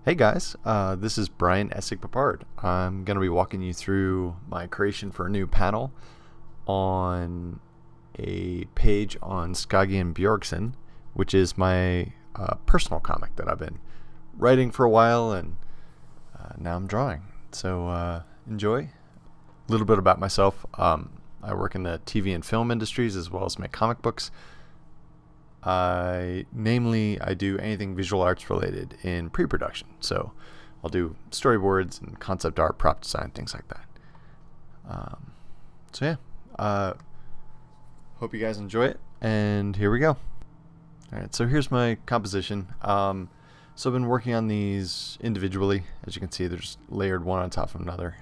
Hey guys, this is Brian Essig Papard. I'm going to be walking you through my creation for a new panel on a page on Skagi and Bjorksen, which is my personal comic that I've been writing for a while and now I'm drawing. So enjoy. A little bit about myself. I work in the TV and film industries as well as make comic books. I do anything visual arts related in pre-production. So I'll do storyboards and concept art, prop design, things like that. So yeah, hope you guys enjoy it. And here we go. All right, so here's my composition. So I've been working on these individually. As you can see, they're just layered one on top of another.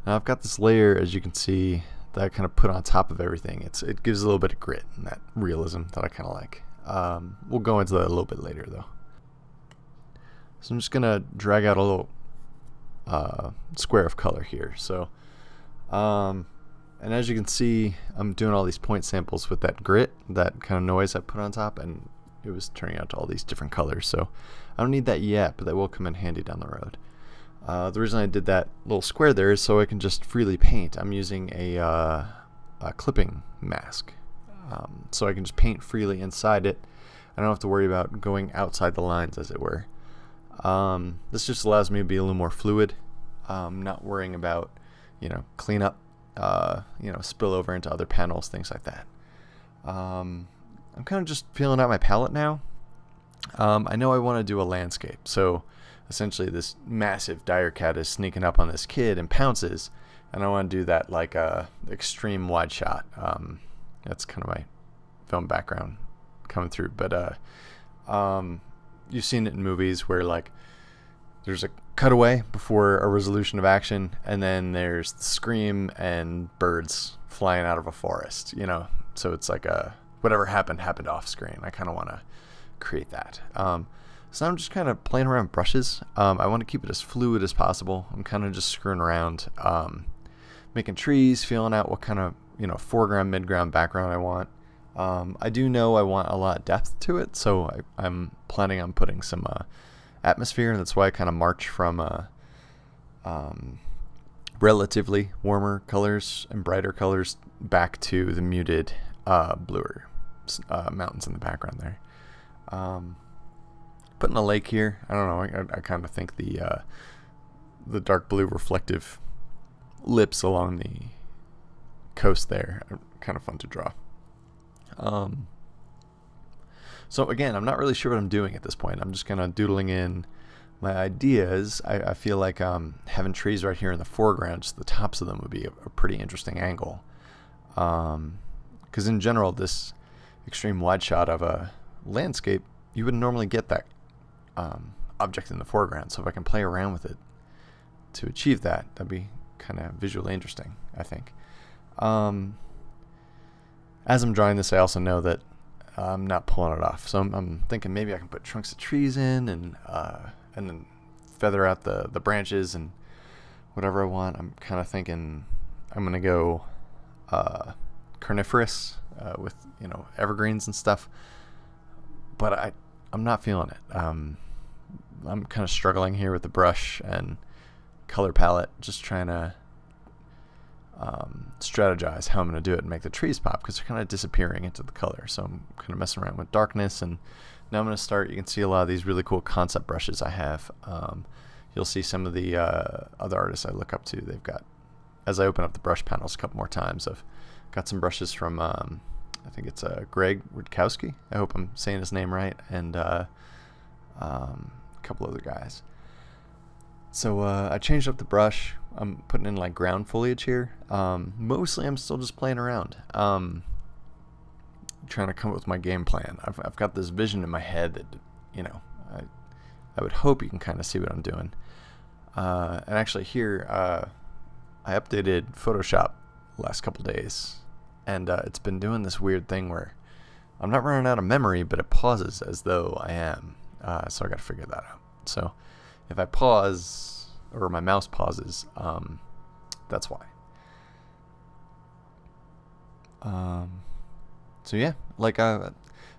Now I've got this layer, as you can see, that I kind of put on top of everything. It gives a little bit of grit and that realism that I kind of like. We'll go into that a little bit later though. So I'm just gonna drag out a little square of color here. So, and as you can see, I'm doing all these point samples with that grit, that kind of noise I put on top, and it was turning out to all these different colors. So I don't need that yet, but that will come in handy down the road. The reason I did that little square there is so I can just freely paint. I'm using a clipping mask, so I can just paint freely inside it. I don't have to worry about going outside the lines, as it were. This just allows me to be a little more fluid, not worrying about, cleanup, spill over into other panels, things like that. I'm kind of just feeling out my palette now. I know I want to do a landscape, so essentially this massive dire cat is sneaking up on this kid and pounces, and I want to do that like a extreme wide shot. That's kind of my film background coming through, but you've seen it in movies where like there's a cutaway before a resolution of action, and then there's the scream and birds flying out of a forest, so it's like whatever happened off screen. I kind of want to create that. So I'm just kind of playing around with brushes. I want to keep it as fluid as possible. I'm kind of just screwing around, making trees, feeling out what kind of foreground, midground, background I want. I do know I want a lot of depth to it, so I'm planning on putting some atmosphere, and that's why I kind of march from relatively warmer colors and brighter colors back to the muted bluer mountains in the background there. Putting a lake here, I don't know, I kind of think the dark blue reflective lips along the coast there are kind of fun to draw. So again, I'm not really sure what I'm doing at this point. I'm just kind of doodling in my ideas. I feel like having trees right here in the foreground, just the tops of them would be a pretty interesting angle. Because in general, this extreme wide shot of a landscape, you wouldn't normally get that object in the foreground. So if I can play around with it to achieve that, that'd be kind of visually interesting, I think. As I'm drawing this, I also know that I'm not pulling it off. So I'm thinking maybe I can put trunks of trees in and then feather out the branches and whatever I want. I'm kind of thinking I'm going to go carnivorous with evergreens and stuff. But I'm not feeling it. I'm kind of struggling here with the brush and color palette, just trying to strategize how I'm going to do it and make the trees pop, because they're kind of disappearing into the color. So I'm kind of messing around with darkness, and now I'm going to start. You can see a lot of these really cool concept brushes I have. You'll see some of the other artists I look up to. They've got, as I open up the brush panels a couple more times, I've got some brushes from I think it's Greg Rutkowski. I hope I'm saying his name right, and a couple other guys. So I changed up the brush. I'm putting in like ground foliage here. Mostly I'm still just playing around, trying to come up with my game plan. I've got this vision in my head that I would hope you can kind of see what I'm doing. And actually here I updated Photoshop the last couple days, and it's been doing this weird thing where I'm not running out of memory, but it pauses as though I am. So I got to figure that out. So if I pause, or my mouse pauses, that's why. So yeah,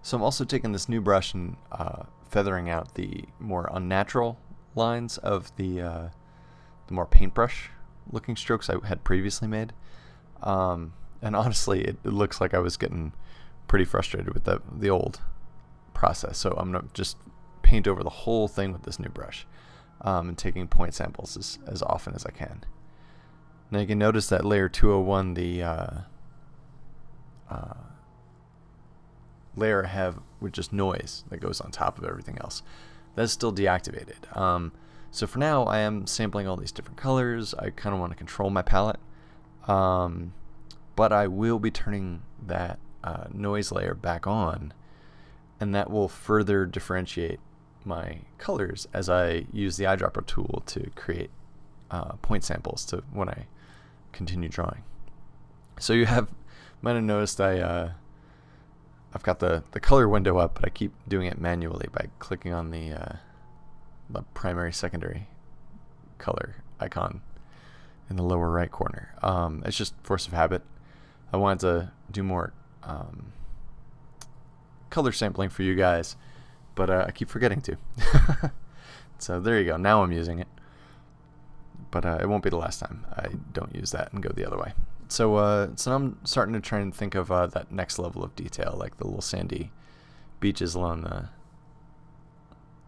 so I'm also taking this new brush and feathering out the more unnatural lines of the more paintbrush looking strokes I had previously made. And honestly, it looks like I was getting pretty frustrated with the old process. So I'm going to just paint over the whole thing with this new brush, and taking point samples as often as I can. Now you can notice that layer 201, the layer I have with just noise that goes on top of everything else, that's still deactivated. So for now, I am sampling all these different colors. I kind of want to control my palette, but I will be turning that noise layer back on, and that will further differentiate my colors as I use the eyedropper tool to create point samples to when I continue drawing. So you might have noticed I've got the color window up, but I keep doing it manually by clicking on the primary secondary color icon in the lower right corner. It's just force of habit. I wanted to do more color sampling for you guys, but I keep forgetting to. So there you go. Now I'm using it, but it won't be the last time I don't use that and go the other way. So now I'm starting to try and think of that next level of detail, like the little sandy beaches along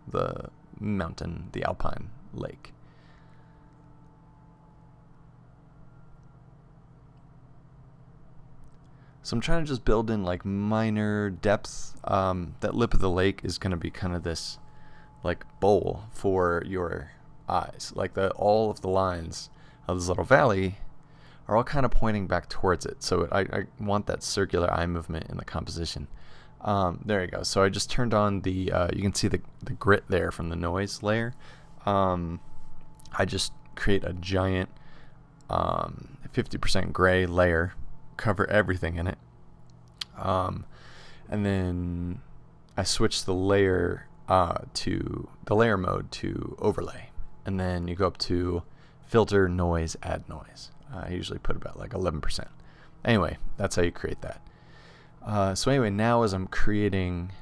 the mountain, the alpine lake. So I'm trying to just build in like minor depth. That lip of the lake is going to be kind of this like bowl for your eyes. Like all of the lines of this little valley are all kind of pointing back towards it. So I want that circular eye movement in the composition. There you go. So I just turned on the, you can see the grit there from the noise layer. I just create a giant 50% gray layer, cover everything in it. And then I switch the layer to the layer mode to overlay. And then you go up to filter, noise, add noise. I usually put about like 11%. Anyway, that's how you create that. So anyway, now as I'm creating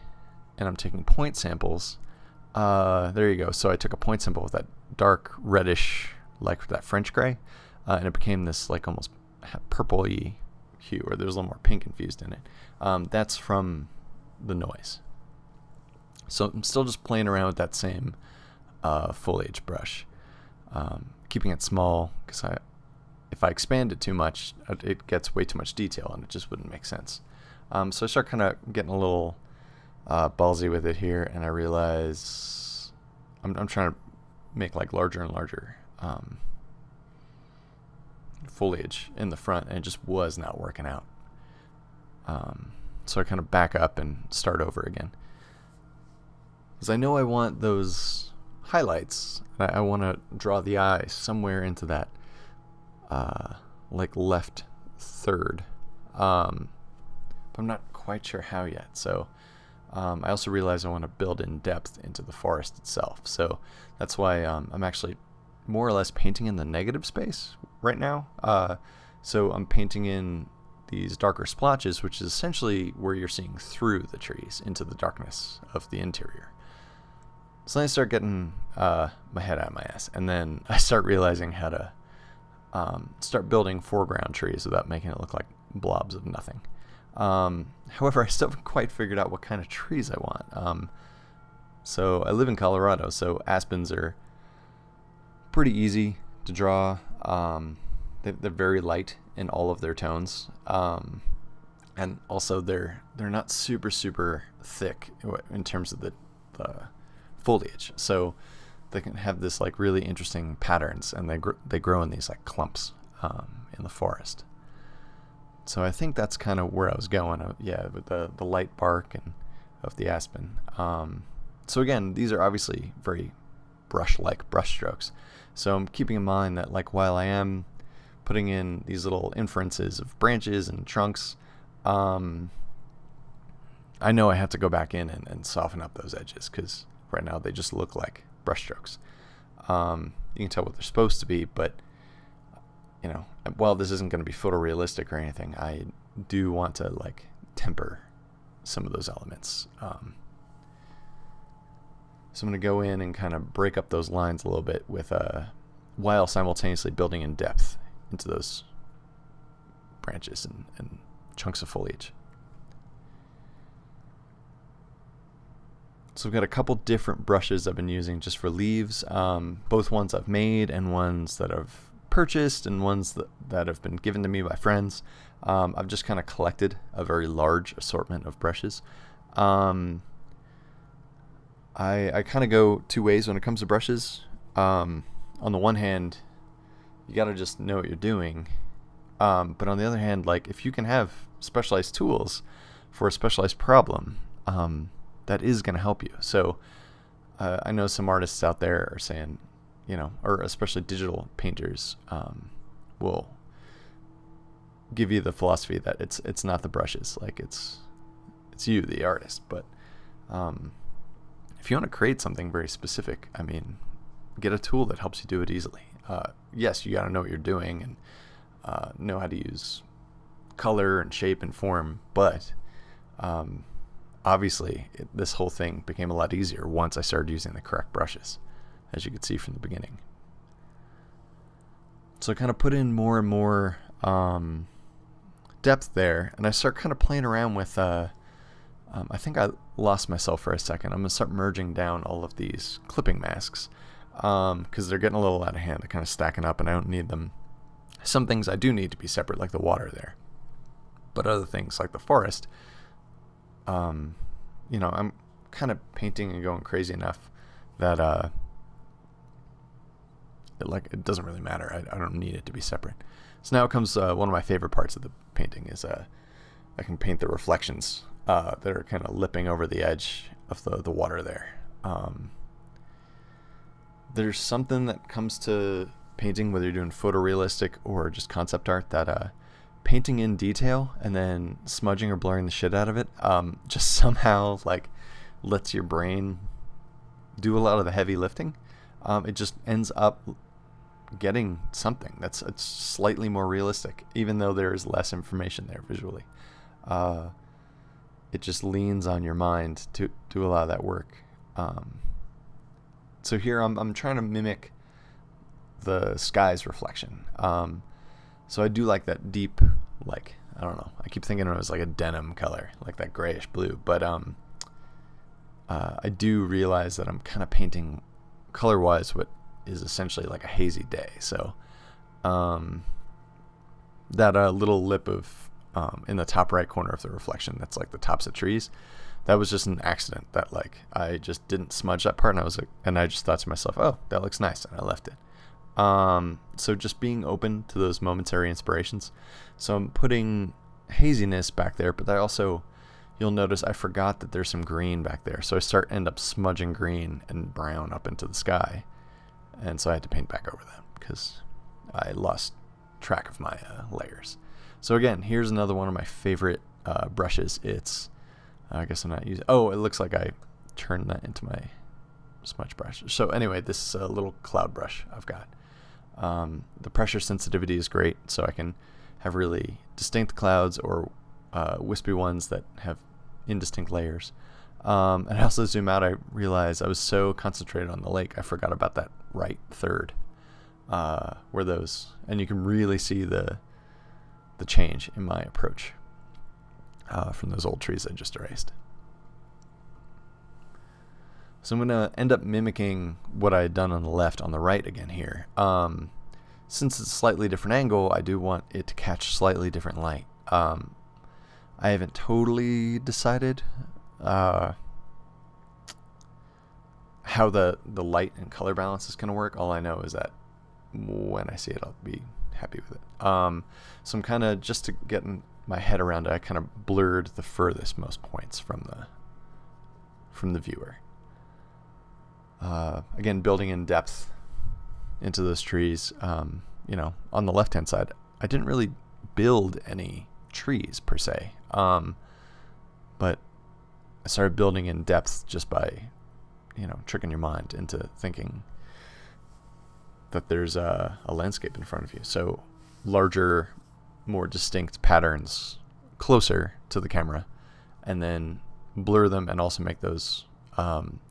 and I'm taking point samples, there you go. So I took a point sample with that dark reddish, like that French gray, and it became this like almost purpley hue, or there's a little more pink infused in it. That's from the noise. So I'm still just playing around with that same foliage brush, keeping it small, because if I expand it too much, it gets way too much detail and it just wouldn't make sense. So I start kind of getting a little ballsy with it here, and I realize I'm trying to make like larger and larger foliage in the front, and it just was not working out. So I kind of back up and start over again, because I know I want those highlights. I want to draw the eye somewhere into that like left third. But I'm not quite sure how yet. So I also realize I want to build in depth into the forest itself. So that's why I'm actually more or less painting in the negative space right now. So I'm painting in these darker splotches, which is essentially where you're seeing through the trees into the darkness of the interior. So then I start getting my head out of my ass, and then I start realizing how to start building foreground trees without making it look like blobs of nothing. However, I still haven't quite figured out what kind of trees I want. So I live in Colorado, so aspens are pretty easy to draw. They're very light in all of their tones, and also they're not super thick in terms of the foliage. So they can have this like really interesting patterns, and they grow in these like clumps in the forest. So I think that's kind of where I was going. With the light bark and of the aspen. So again, these are obviously very brush-like brush strokes. So I'm keeping in mind that like while I am putting in these little inferences of branches and trunks, I know I have to go back in and soften up those edges, because right now they just look like brush strokes. You can tell what they're supposed to be, but you know, while this isn't going to be photorealistic or anything, I do want to like temper some of those elements. So I'm going to go in and kind of break up those lines a little bit with while simultaneously building in depth into those branches and chunks of foliage. So I've got a couple different brushes I've been using just for leaves, both ones I've made and ones that I've purchased and ones that have been given to me by friends. I've just kind of collected a very large assortment of brushes. I kind of go two ways when it comes to brushes. On the one hand, you got to just know what you're doing. But on the other hand, like if you can have specialized tools for a specialized problem, that is going to help you. So I know some artists out there are saying, or especially digital painters, will give you the philosophy that it's not the brushes, like it's you, the artist. But if you want to create something very specific, get a tool that helps you do it easily. Yes, you got to know what you're doing and know how to use color and shape and form, but obviously this whole thing became a lot easier once I started using the correct brushes, as you could see from the beginning. So I kind of put in more and more depth there, and I start kind of playing around with I think I lost myself for a second. I'm going to start merging down all of these clipping masks because they're getting a little out of hand. They're kind of stacking up and I don't need them. Some things I do need to be separate, like the water there, but other things like the forest, I'm kind of painting and going crazy enough that it doesn't really matter. I don't need it to be separate. So now comes one of my favorite parts of the painting is I can paint the reflections that are kind of lipping over the edge of the water there. There's something that comes to painting, whether you're doing photorealistic or just concept art, that painting in detail and then smudging or blurring the shit out of it just somehow like lets your brain do a lot of the heavy lifting. It just ends up getting something that's slightly more realistic, even though there is less information there visually. It just leans on your mind to do a lot of that work. So here I'm trying to mimic the sky's reflection. So I do like that deep, like, I don't know, I keep thinking it was like a denim color, like that grayish blue, but I do realize that I'm kind of painting color-wise what is essentially like a hazy day. So that little lip of in the top right corner of the reflection, that's like the tops of trees, that was just an accident that like I just didn't smudge that part, and I just thought to myself, oh, that looks nice, and I left it. So just being open to those momentary inspirations. So I'm putting haziness back there, but I also, you'll notice I forgot that there's some green back there. So I end up smudging green and brown up into the sky. And so I had to paint back over that because I lost track of my layers. So again, here's another one of my favorite brushes. It's, I guess I'm not using, oh, it looks like I turned that into my smudge brush. So anyway, this is a little cloud brush I've got. The pressure sensitivity is great, so I can have really distinct clouds or wispy ones that have indistinct layers. And I also zoom out, I realized I was so concentrated on the lake, I forgot about that right third, where those, and you can really see the change in my approach from those old trees I just erased. So I'm going to end up mimicking what I had done on the left on the right again here. Since it's a slightly different angle, I do want it to catch slightly different light. I haven't totally decided how the light and color balance is going to work. All I know is that when I see it, I'll be happy with it. So I'm kind of, just to get my head around it, I kind of blurred the furthest most points from the viewer. Again, building in depth into those trees. On the left-hand side, I didn't really build any trees per se, but I started building in depth just by, tricking your mind into thinking that there's a landscape in front of you. So larger, more distinct patterns closer to the camera, and then blur them and also make those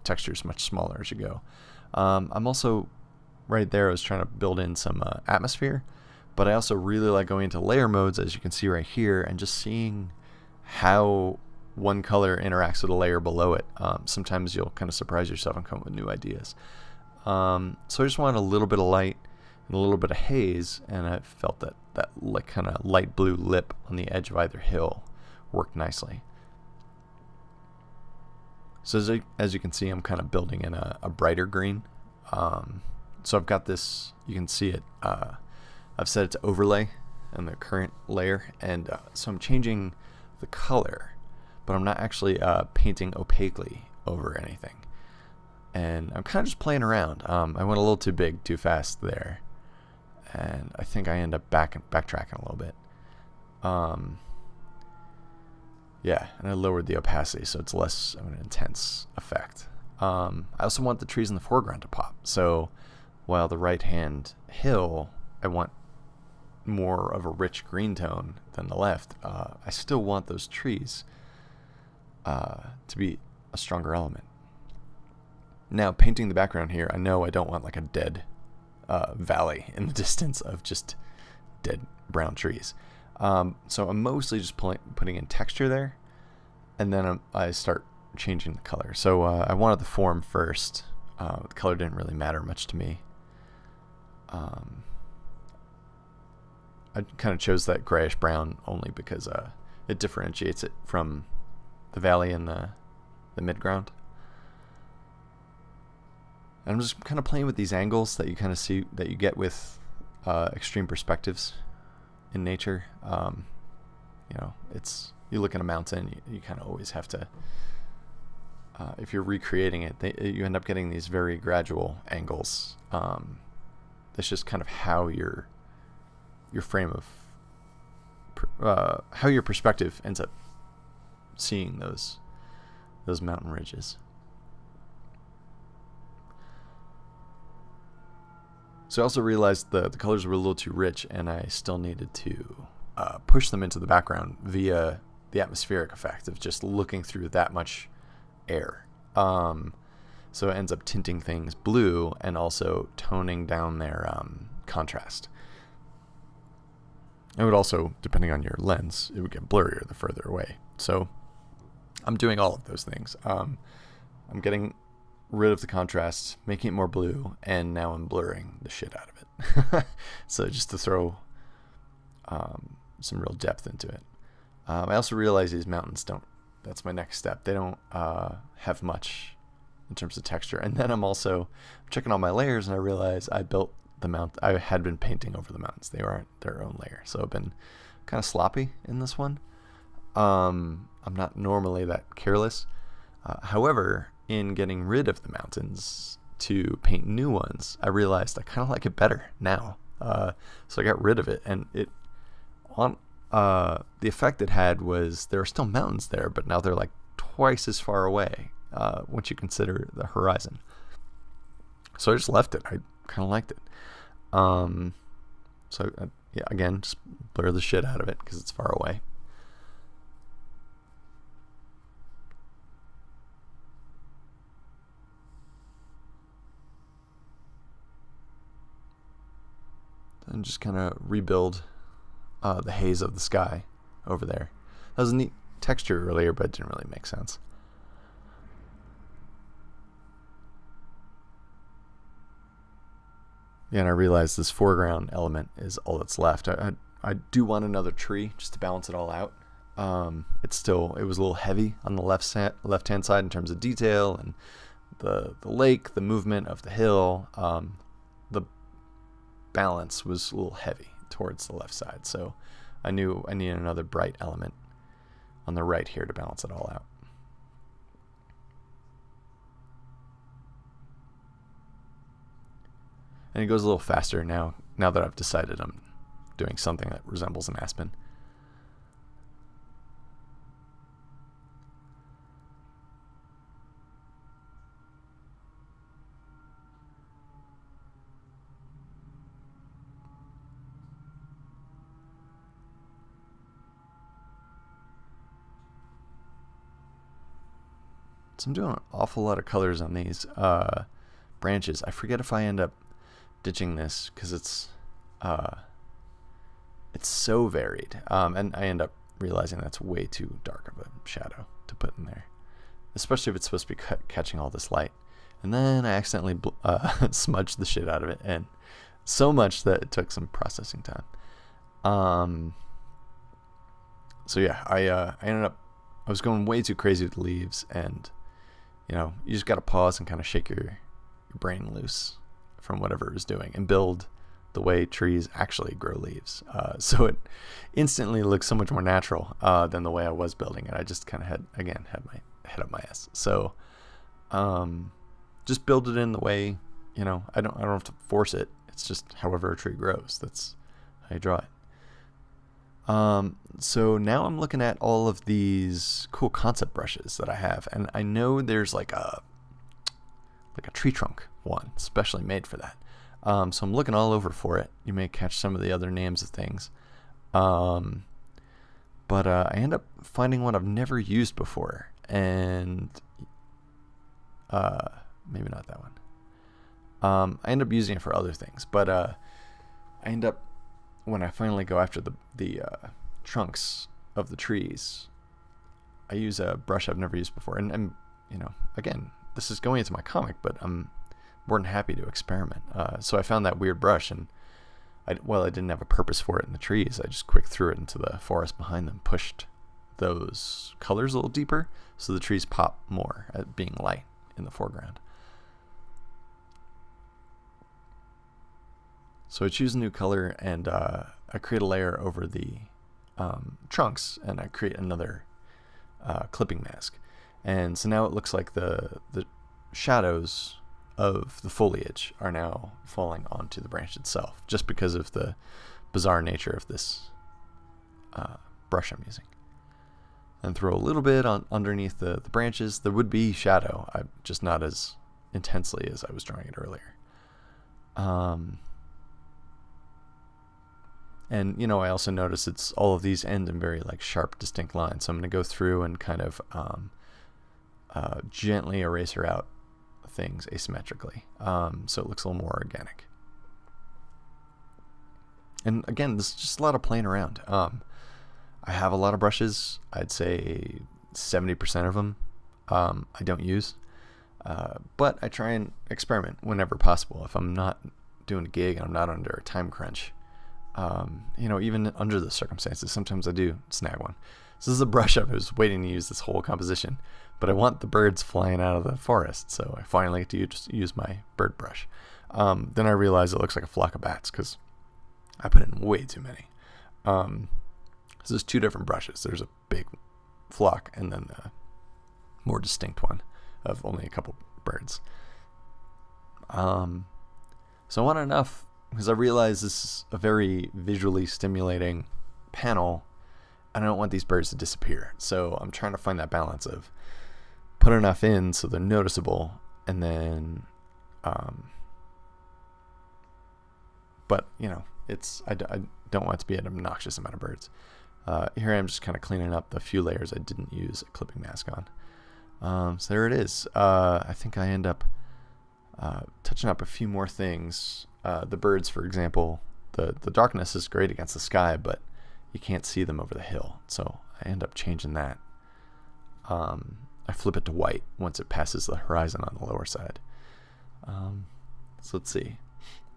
texture is much smaller as you go. I'm also right there. I was trying to build in some atmosphere, but I also really like going into layer modes, as you can see right here, and just seeing how one color interacts with a layer below it. Sometimes you'll kind of surprise yourself and come up with new ideas. So I just wanted a little bit of light and a little bit of haze, and I felt that like kind of light blue lip on the edge of either hill worked nicely. So as you can see, I'm kind of building in a brighter green. So I've got this, you can see it, I've set it to overlay in the current layer, and so I'm changing the color, but I'm not actually painting opaquely over anything. And I'm kind of just playing around. I went a little too big, too fast there, and I think I end up backtracking a little bit. Yeah, and I lowered the opacity so it's less of an intense effect. I also want the trees in the foreground to pop. So while the right-hand hill, I want more of a rich green tone than the left, I still want those trees to be a stronger element. Now, painting the background here, I know I don't want like a dead valley in the distance of just dead brown trees. So I'm mostly just putting in texture there, and then I start changing the color. So I wanted the form first. The color didn't really matter much to me. I kind of chose that grayish brown only because it differentiates it from the valley and the midground. And I'm just kind of playing with these angles that you kind of see that you get with extreme perspectives in nature. You know, you look at a mountain, you kind of always have to, if you're recreating it, you end up getting these very gradual angles. That's just kind of how your frame of, how your perspective ends up seeing those mountain ridges. So I also realized the colors were a little too rich, and I still needed to push them into the background via the atmospheric effect of just looking through that much air. So it ends up tinting things blue and also toning down their contrast. It would also, depending on your lens, it would get blurrier the further away. So I'm doing all of those things. I'm getting rid of the contrast, making it more blue, and now I'm blurring the shit out of it. So just to throw some real depth into it. I also realize these mountains that's my next step. They don't have much in terms of texture. And then I'm checking all my layers, and I realize I built the mount. I had been painting over the mountains. They aren't their own layer. So I've been kind of sloppy in this one. I'm not normally that careless. However, in getting rid of the mountains to paint new ones, I realized I kind of like it better now. So I got rid of it, and the effect it had was there are still mountains there, but now they're like twice as far away once you consider the horizon. So I just left it. I kind of liked it. So yeah, again, just blur the shit out of it because it's far away. And just kind of rebuild the haze of the sky over there. That was a neat texture earlier, but it didn't really make sense. Yeah, and I realized this foreground element is all that's left. I do want another tree just to balance it all out. It was a little heavy on the left-hand side in terms of detail and the lake, the movement of the hill. The balance was a little heavy towards the left side, so I knew I needed another bright element on the right here to balance it all out. And it goes a little faster now that I've decided I'm doing something that resembles an aspen. So I'm doing an awful lot of colors on these branches. I forget if I end up ditching this because it's so varied, and I end up realizing that's way too dark of a shadow to put in there, especially if it's supposed to be catching all this light. And then I accidentally smudged the shit out of it, and so much that it took some processing time. So yeah, I ended up, I was going way too crazy with the leaves, and you just got to pause and kind of shake your brain loose from whatever it was doing and build the way trees actually grow leaves. So it instantly looks so much more natural than the way I was building it. I just kind of had my head up my ass. So just build it in the way, I don't have to force it. It's just however a tree grows. That's how you draw it. So now I'm looking at all of these cool concept brushes that I have, and I know there's like a tree trunk one specially made for that. So I'm looking all over for it. You may catch some of the other names of things. But I end up finding one I've never used before, and maybe not that one. I end up using it for other things, but I end up, when I finally go after the trunks of the trees, I use a brush I've never used before. And again, this is going into my comic, but I'm more than happy to experiment. So I found that weird brush, and I didn't have a purpose for it in the trees. I just quick threw it into the forest behind them, pushed those colors a little deeper so the trees pop more at being light in the foreground. So I choose a new color, and I create a layer over the trunks, and I create another clipping mask. And so now it looks like the shadows of the foliage are now falling onto the branch itself, just because of the bizarre nature of this brush I'm using. And throw a little bit on underneath the branches. There would be shadow, just not as intensely as I was drawing it earlier. And I also notice it's all of these end in very sharp, distinct lines. So I'm going to go through and kind of gently eraser out things asymmetrically, so it looks a little more organic. And again, this is just a lot of playing around. I have a lot of brushes. I'd say 70% of them I don't use, but I try and experiment whenever possible. If I'm not doing a gig and I'm not under a time crunch, even under the circumstances, sometimes I do snag one. So this is a brush I was waiting to use this whole composition, but I want the birds flying out of the forest, so I finally get to use my bird brush. Then I realize it looks like a flock of bats because I put in way too many. So there's two different brushes. There's a big flock and then a more distinct one of only a couple birds. So I want enough, because I realize this is a very visually stimulating panel, and I don't want these birds to disappear. So I'm trying to find that balance of put enough in so they're noticeable, and then but I don't want it to be an obnoxious amount of birds. Here I am just kind of cleaning up the few layers I didn't use a clipping mask on. So there it is. I think I end up touching up a few more things. The birds, for example, the darkness is great against the sky, but you can't see them over the hill, so I end up changing that. I flip it to white once it passes the horizon on the lower side. So let's see.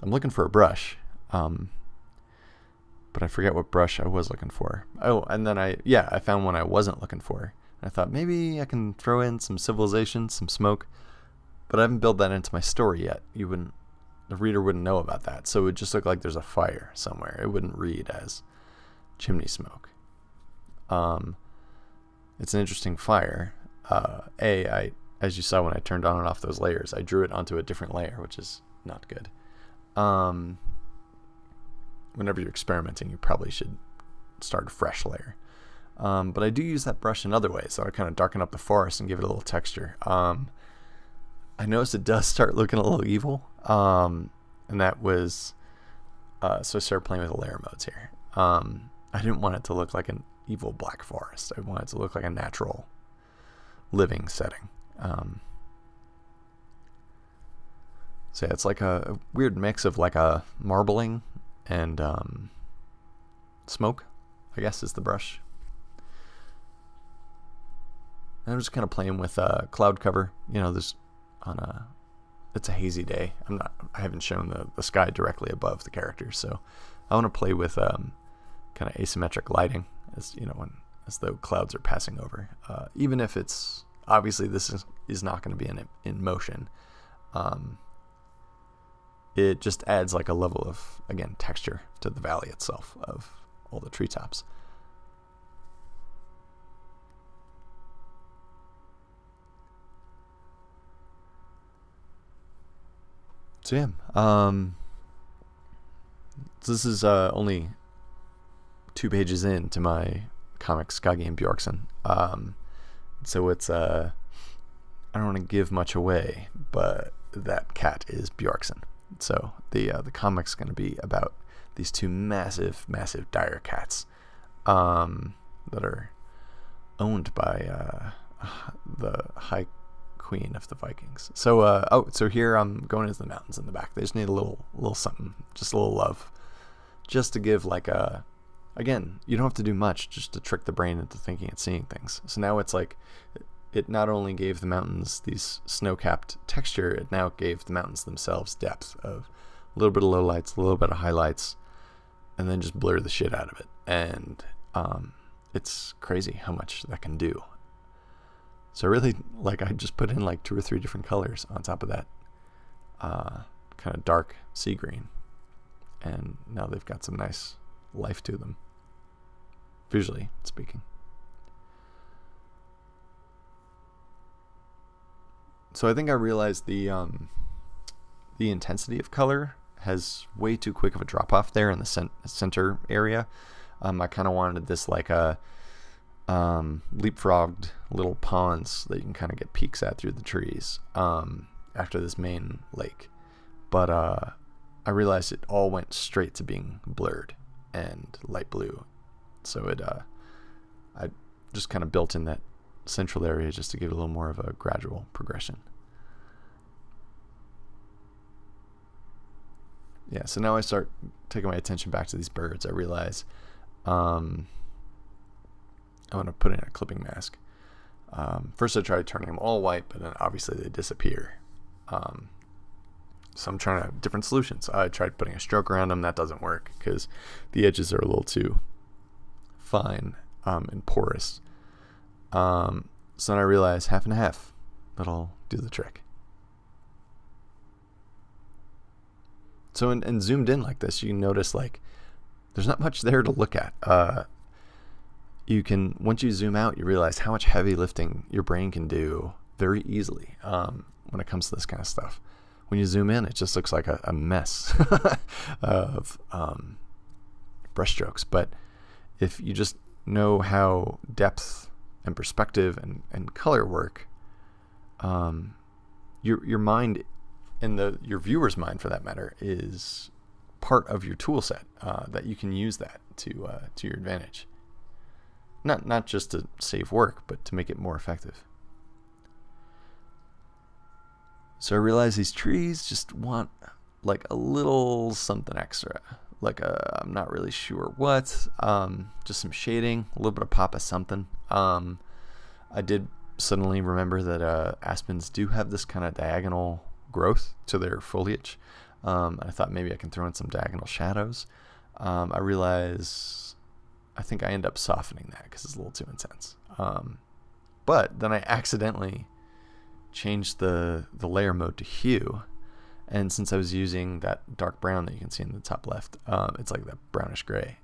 I'm looking for a brush, but I forget what brush I was looking for. Oh, and then I found one I wasn't looking for. I thought maybe I can throw in some civilization, some smoke, but I haven't built that into my story yet. The reader wouldn't know about that, so it would just look like there's a fire somewhere. It wouldn't read as chimney smoke. It's an interesting fire. As you saw when I turned on and off those layers, I drew it onto a different layer, which is not good. Whenever you're experimenting, you probably should start a fresh layer. But I do use that brush in other ways, so I kind of darken up the forest and give it a little texture. I noticed it does start looking a little evil, and that was so I started playing with the layer modes here. I didn't want it to look like an evil black forest. I wanted it to look like a natural living setting, So yeah, it's like a weird mix of like a marbling and smoke, I guess, is the brush. And I'm just kind of playing with cloud cover. You know, there's it's a hazy day. I haven't shown the sky directly above the characters, so I want to play with kind of asymmetric lighting, as you know, as though clouds are passing over. Even if it's obviously this is not going to be in motion. It just adds like a level of, again, texture to the valley itself of all the treetops. So yeah, so this is only 2 pages into my comic Skagi and Bjorkson. So it's I don't want to give much away, but that cat is Bjorkson. So the comic's going to be about these 2 massive dire cats that are owned by the High Queen of the Vikings. So so here I'm going into the mountains in the back. They just need a little something, just a little love, just to give like a. Again, you don't have to do much just to trick the brain into thinking and seeing things. So now it's like, it not only gave the mountains these snow-capped texture, it now gave the mountains themselves depth of a little bit of lowlights, a little bit of highlights, and then just blur the shit out of it. And it's crazy how much that can do. So really, like, I just put in like 2 or 3 different colors on top of that kind of dark sea green, and now they've got some nice life to them, visually speaking. So I think I realized the intensity of color has way too quick of a drop off there in the center area. I kind of wanted this like a leapfrogged little ponds that you can kind of get peeks at through the trees after this main lake, but I realized it all went straight to being blurred and light blue. So I just kind of built in that central area just to give it a little more of a gradual progression. Yeah, so now I start taking my attention back to these birds. I realize I want to put in a clipping mask. First I tried turning them all white, but then obviously they disappear. So I'm trying out different solutions. I tried putting a stroke around them. That doesn't work because the edges are a little too fine and porous. So then I realized 50 and 50. That'll do the trick. So and zoomed in like this, you can notice like there's not much there to look at. You can, once you zoom out, you realize how much heavy lifting your brain can do very easily when it comes to this kind of stuff. When you zoom in, it just looks like a mess of brushstrokes. But if you just know how depth and perspective and color work, your mind, and your viewer's mind for that matter, is part of your tool set that you can use that to your advantage. Not just to save work, but to make it more effective. So I realize these trees just want like a little something extra. Like I'm not really sure what. Just some shading, a little bit of pop of something. I did suddenly remember that aspens do have this kind of diagonal growth to their foliage. I thought maybe I can throw in some diagonal shadows. I realize I think I end up softening that because it's a little too intense. But then I accidentally changed the layer mode to hue, and since I was using that dark brown that you can see in the top left, it's like that brownish gray,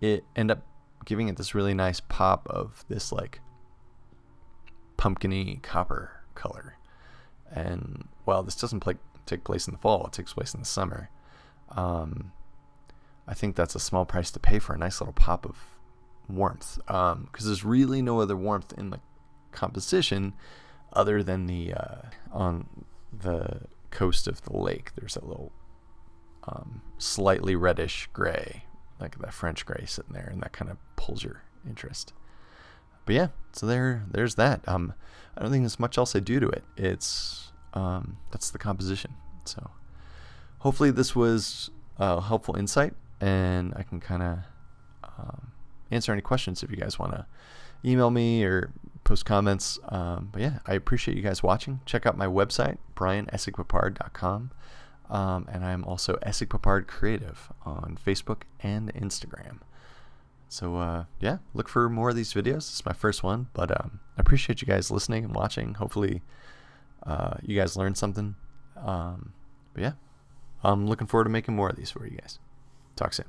it ended up giving it this really nice pop of this like pumpkin-y copper color. And while this doesn't take place in the fall, it takes place in the summer, I think that's a small price to pay for a nice little pop of warmth, because there's really no other warmth in the composition other than the on the coast of the lake. There's a little slightly reddish gray, like that French gray sitting there, and that kind of pulls your interest. But yeah, so there's that. I don't think there's much else I do to it. It's that's the composition. So hopefully this was a helpful insight, and I can kind of answer any questions if you guys want to email me or post comments. But yeah, I appreciate you guys watching. Check out my website, brianessigpapard.com. And I'm also Essig Papard Creative on Facebook and Instagram. So yeah, look for more of these videos. This is my first one, but I appreciate you guys listening and watching. Hopefully you guys learned something. But yeah, I'm looking forward to making more of these for you guys. Talk soon.